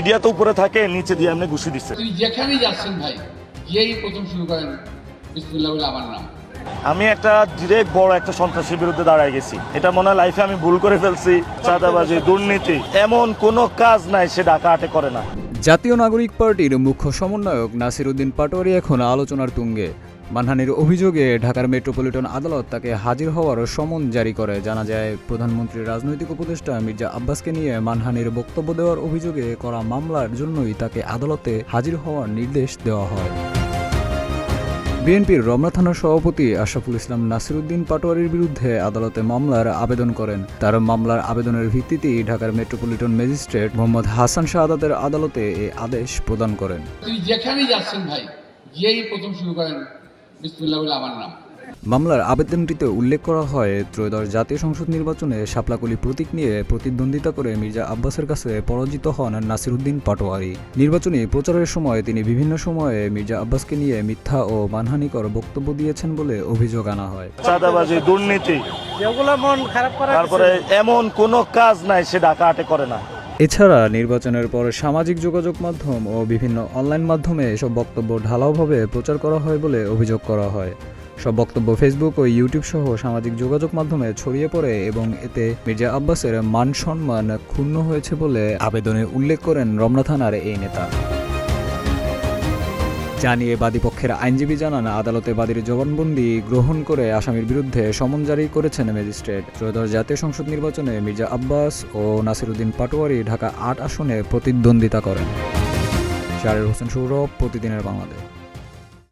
Media তো উপরে থাকে, নিচে দিয়ে এমনি ঘুষি দিচ্ছে। তুই যেখানেই যাচ্ছেন ভাই, গিয়েই প্রথম শুরু করেন বিসমিল্লাহ বলে আমার নাম। আমি একটা ডিরেক্ট বড় একটা সন্ত্রাসীর বিরুদ্ধে দাঁড়ায় গেছি। এটা মনে হয় লাইফে আমি ভুল করে ফেলছি। চাঁদাবাজি, দুর্নীতি, এমন কোনো কাজ নাই সে ঢাকা আটে করে না। জাতীয় নাগরিক পার্টির মুখ্য সমন্বয়ক নাসির উদ্দিন পাটোয়ারি এখন আলোচনার তুঙ্গে। মানহানির অভিযোগে ঢাকার মেট্রোপলিটন আদালত তাকে হাজির হওয়ার সমন জারি করে। জানা যায়, প্রধানমন্ত্রীর রাজনৈতিক উপদেষ্টা মির্জা আব্বাসকে নিয়ে মানহানির বক্তব্য দেওয়ার অভিযোগে করা মামলার জন্যই তাকে আদালতে হাজির হওয়ার নির্দেশ দেওয়া হয়। বিএনপির রমনা থানার সভাপতি আশরাফুল ইসলাম নাসির উদ্দিন পাটোয়ারির বিরুদ্ধে আদালতে মামলার আবেদন করেন। তার মামলার আবেদনের ভিত্তিতেই ঢাকার মেট্রোপলিটন ম্যাজিস্ট্রেট মোহাম্মদ হাসান শাহাদাতের আদালতে এই আদেশ প্রদান করেন। তুই যেখানেই যাচ্ছেন ভাই, গিয়েই প্রথম শুরু করেন বিসমিল্লাহ বলে আমার নাম। মামলার আবেদনটিতে উল্লেখ করা হয়, ত্রয়োদশ জাতীয় সংসদ নির্বাচনে শাপলাকলি প্রতীক নিয়ে প্রতিদ্বন্দ্বিতা করে মির্জা আব্বাসের কাছে পরাজিত হন নাসির উদ্দিন পাটোয়ারি। নির্বাচনী প্রচারের সময় তিনি বিভিন্ন সময়ে মির্জা আব্বাসকে নিয়ে মিথ্যা ও মানহানিকর বক্তব্য দিয়েছেন বলে অভিযোগ আনা হয়। চাঁদাবাজি, দুর্নীতি, যেগুলো মন খারাপ করা, তারপরে এমন কোনো কাজ নাই সে ঢাকা আটে করে না। এছাড়া নির্বাচনের পর সামাজিক যোগাযোগ মাধ্যম ও বিভিন্ন অনলাইন মাধ্যমে এসব বক্তব্য ঢালাওভাবে প্রচার করা হয় বলে অভিযোগ করা হয়। সব বক্তব্য ফেসবুক ও ইউটিউব সহ সামাজিক যোগাযোগ মাধ্যমে ছড়িয়ে পড়ে এবং এতে মির্জা আব্বাসের মান সম্মান ক্ষুণ্ণ হয়েছে বলে আবেদনে উল্লেখ করেন রমনা থানার এই নেতা। জানিয়ে বাদীপক্ষের আইনজীবী জানান, আদালতে বাদীর জবানবন্দি গ্রহণ করে আসামির বিরুদ্ধে সমন জারি করেছেন ম্যাজিস্ট্রেট। ত্রয়োদশ জাতীয় সংসদ নির্বাচনে মির্জা আব্বাস ও নাসির উদ্দিন পাটোয়ারি ঢাকা ৮ আসনে প্রতিদ্বন্দ্বিতা করেন। শাহরিয়ার হোসেন সৌরভ, প্রতিদিনের বাংলাদেশ।